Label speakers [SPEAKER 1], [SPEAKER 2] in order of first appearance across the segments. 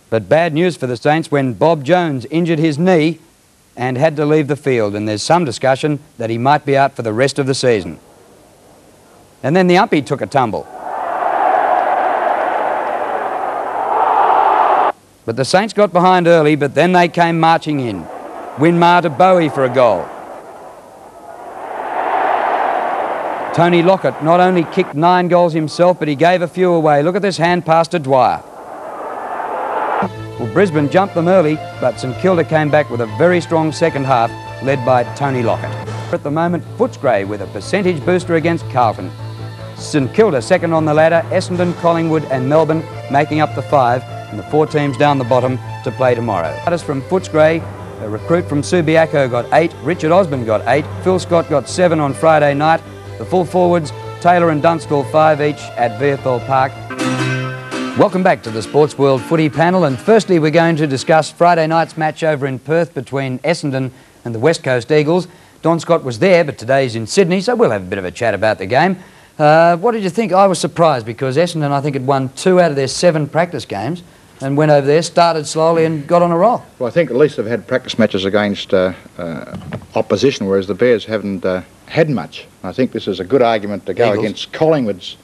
[SPEAKER 1] But bad news for the Saints when Bob Jones injured his knee and had to leave the field, and there's some discussion that he might be out for the rest of the season. And then the umpy took a tumble. But the Saints got behind early, but then they came marching in. Winmar to Bowie for a goal. Tony Lockett not only kicked 9 goals himself, but he gave a few away. Look at this hand pass to Dwyer. Well, Brisbane jumped them early, but StKilda came back with a very strong second half, led by Tony Lockett. At the moment, Footscray with a percentage booster against Carlton. StKilda second on the ladder, Essendon, Collingwood and Melbourne making up the 5, and the 4 teams down the bottom to play tomorrow. Artist from Footscray, a recruit from Subiaco got 8, Richard Osborne got 8, Phil Scott got 7 on Friday night. The full forwards, Taylor and Dunstall, 5 each at VFL Park. Welcome back to the Sportsworld footy panel, and firstly we're going to discuss Friday night's match over in Perth between Essendon and the West Coast Eagles. Don Scott was there, but today's in Sydney, so we'll have a bit of a chat about the game. What did you think? I was surprised because Essendon, I think, had won 2 out of their 7 practice games and went over there, started slowly and got on a roll.
[SPEAKER 2] Well, I think at least they've had practice matches against opposition, whereas the Bears haven't had much. I think this is a good argument to go against Collingwood's.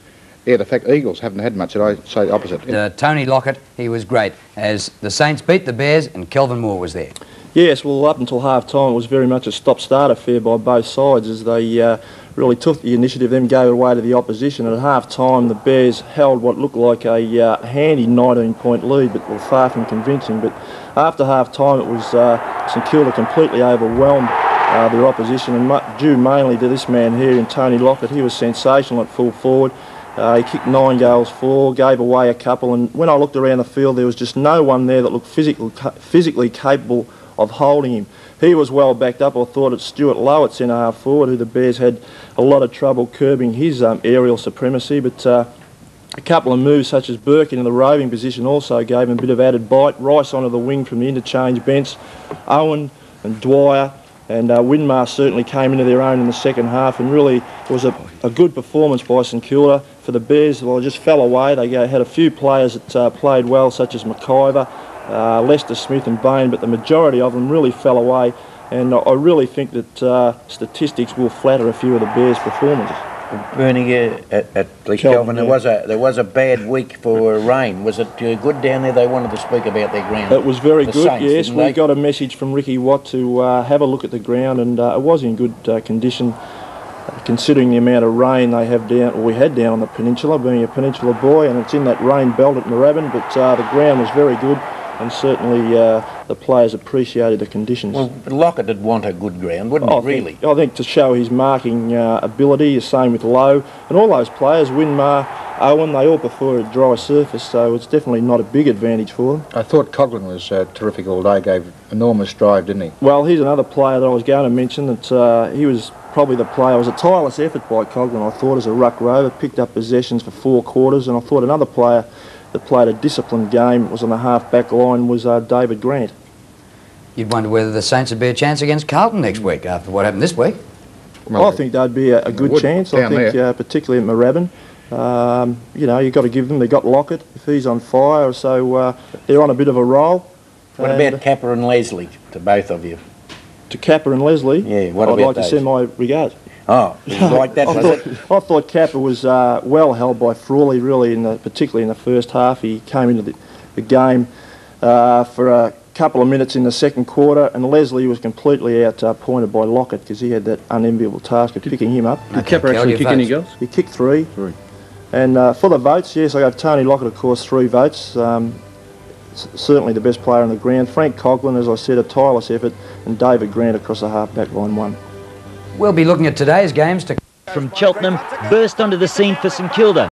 [SPEAKER 2] Yeah, the fact Eagles haven't had much, I say the opposite.
[SPEAKER 1] Tony Lockett, he was great, as the Saints beat the Bears and Kelvin Moore was there.
[SPEAKER 3] Yes, well, up until half-time it was very much a stop-start affair by both sides as they really took the initiative, then gave it away to the opposition. At half-time the Bears held what looked like a handy 19-point lead, but were far from convincing. But after half-time it was StKilda completely overwhelmed their opposition, and due mainly to this man here in Tony Lockett. He was sensational at full forward. He kicked 9 goals, 4, gave away a couple, and when I looked around the field there was just no one there that looked physically capable of holding him. He was well backed up. I thought it's Stuart Lowe at centre half forward, who the Bears had a lot of trouble curbing his aerial supremacy, but a couple of moves such as Burke in the roving position also gave him a bit of added bite. Rice onto the wing from the interchange bench, Owen and Dwyer and Winmar certainly came into their own in the second half, and really it was a good performance by StKilda. For the Bears, well, it just fell away. They had a few players that played well, such as McIver, Lester Smith and Bain, but the majority of them really fell away, and I really think that statistics will flatter a few of the Bears' performances.
[SPEAKER 4] Bernie, at Kelvin, there was a bad week for rain. Was it good down there? They wanted to speak about their ground.
[SPEAKER 3] It was very good,
[SPEAKER 4] Saints,
[SPEAKER 3] yes. We got a message from Ricky Watt to have a look at the ground, and it was in good condition, considering the amount of rain they have down, or we had down on the peninsula, being a peninsula boy, and it's in that rain belt at Moorabbin, but the ground was very good, and certainly the players appreciated the conditions.
[SPEAKER 4] Well, Lockett would want a good ground, wouldn't he, really?
[SPEAKER 3] I think to show his marking ability, the same with Lowe, and all those players, Winmar, Owen, they all prefer a dry surface, so it's definitely not a big advantage for them.
[SPEAKER 2] I thought Coughlin was terrific all day, gave enormous drive, didn't he?
[SPEAKER 3] Well, he's another player that I was going to mention, that he was probably the player. It was a tireless effort by Coughlin, I thought, as a ruck rover, picked up possessions for 4 quarters, and I thought another player that played a disciplined game, was on the half-back line, was David Grant.
[SPEAKER 1] You'd wonder whether the Saints would be a chance against Carlton next week after what happened this week.
[SPEAKER 3] Well, I think they'd be a good chance, I think, particularly at Moorabbin. You know, you've got to give them, they've got Lockett, if he's on fire, so they're on a bit of a roll.
[SPEAKER 4] What about Capper and Leslie, to both of you?
[SPEAKER 3] To Capper and Leslie?
[SPEAKER 4] Yeah, what
[SPEAKER 3] I'd
[SPEAKER 4] about
[SPEAKER 3] like
[SPEAKER 4] those?
[SPEAKER 3] to send my regards.
[SPEAKER 4] Oh, it was like that, was it?
[SPEAKER 3] I thought Capper was well held by Frawley, really, particularly in the first half. He came into the game for a couple of minutes in the second quarter, and Leslie was completely outpointed by Lockett because he had that unenviable task of picking him up.
[SPEAKER 5] Did Capper actually kick any goals?
[SPEAKER 3] He kicked 3. And for the votes, yes, I gave Tony Lockett, of course, 3 votes. Certainly the best player on the ground. Frank Coughlin, as I said, a tireless effort, and David Grant across the half-back line 1.
[SPEAKER 1] We'll be looking at today's games.
[SPEAKER 6] From Cheltenham burst onto the scene for StKilda.